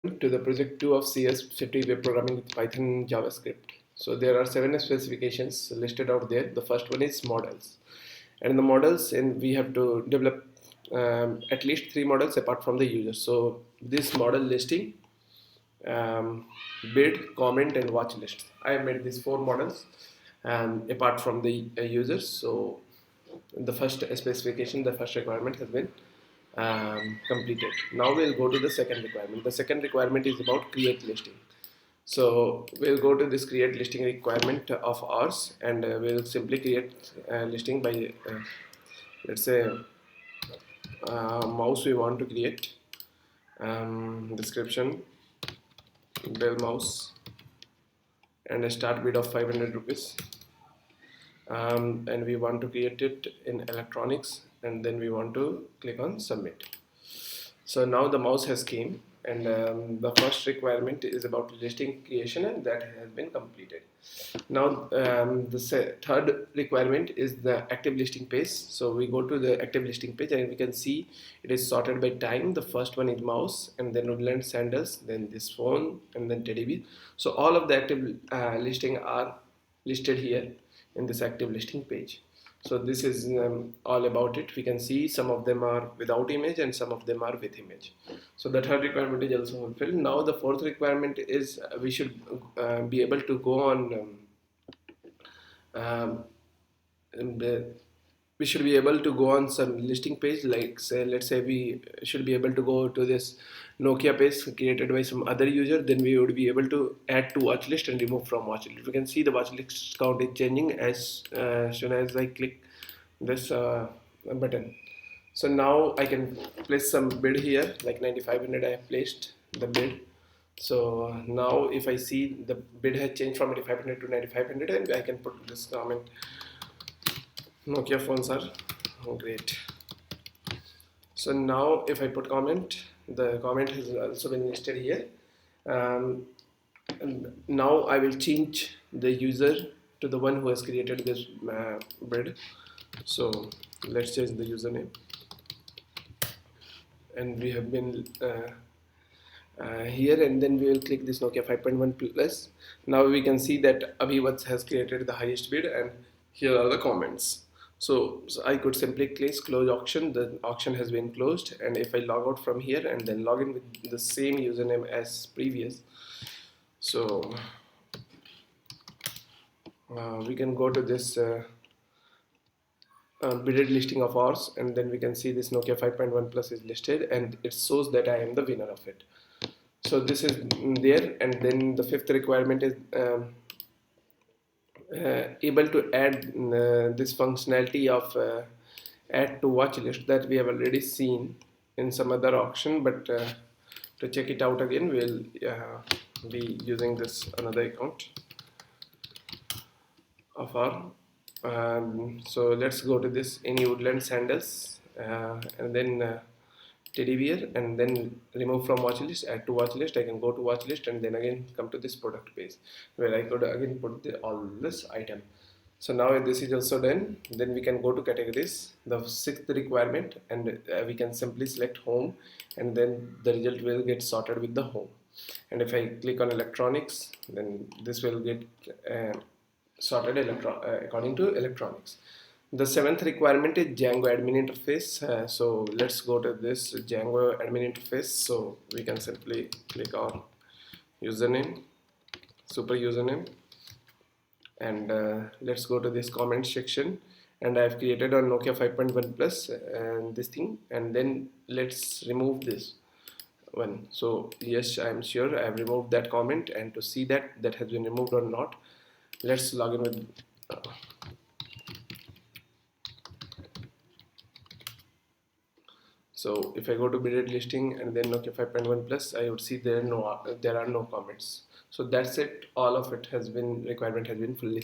To the project 2 of CS50 web programming with Python and JavaScript. So there are 7 specifications listed out there. The first one is models, and in the models, and we have to develop at least 3 models apart from the user. So this model listing, bid, comment, and watch list. I have made these 4 models apart from the users. So the first specification, the first requirement has been completed. Now we'll go to the second requirement. The second requirement is about create listing. So we'll go to this create listing requirement of ours, and we'll simply create listing by let's say mouse we want to create, description, Dell mouse, and a start bid of 500 rupees, and we want to create it in electronics, and then we want to click on submit. So now the mouse has came, and the first requirement is about listing creation, and that has been completed. Now the third requirement is the active listing page. So we go to the active listing page, and we can see it is sorted by time. The first one is mouse, and then woodland sandals, then this phone, and then teddy bear. So all of the active listing are listed here in this active listing page. So this is all about it. We can see some of them are without image and some of them are with image. So the third requirement is also fulfilled. Now the fourth requirement is we should be able to go on we should be able to go on some listing page, like say, let's say we should be able to go to this Nokia page created by some other user. Then we would be able to add to watch list and remove from watch list. We can see the watch list count is changing as soon as I click this button. So now I can place some bid here, like 9500 I have placed the bid. So now if I see the bid has changed from 8500 to 9500, and I can put this comment, Nokia phones are great. So now if I put comment, the comment has also been listed here. And now I will change the user to the one who has created this bid. So let's change the username, and we have been here, and then we will click this Nokia 5.1 plus. Now we can see that Abhivat has created the highest bid, and here are the comments. So I could simply click close auction. The auction has been closed, and if I log out from here and then log in with the same username as previous, so we can go to this bidded listing of ours, and then we can see this Nokia 5.1 plus is listed, and it shows that I am the winner of it. So this is there. And then the fifth requirement is able to add this functionality of add to watch list that we have already seen in some other auction, but to check it out again, we'll be using this another account of our so let's go to this any woodland sandals, and then teddy bear, and then remove from watch list, add to watch list. I can go to watch list and then again come to this product page where I could again put all this item. So now this is also done. Then we can go to categories, the sixth requirement, and we can simply select home, and then the result will get sorted with the home. And if I click on electronics, then this will get sorted according to electronics. The seventh requirement is Django admin interface. So let's go to this Django admin interface. So we can simply click on username, super username, and let's go to this comment section. And I've created a Nokia 5.1 plus and this thing, and then let's remove this one. So yes, I'm sure I've removed that comment, and to see that has been removed or not, let's log in with so if I go to bidded listing and then Nokia 5.1 plus, I would see there are no comments. So that's it. All of it has been requirement has been fully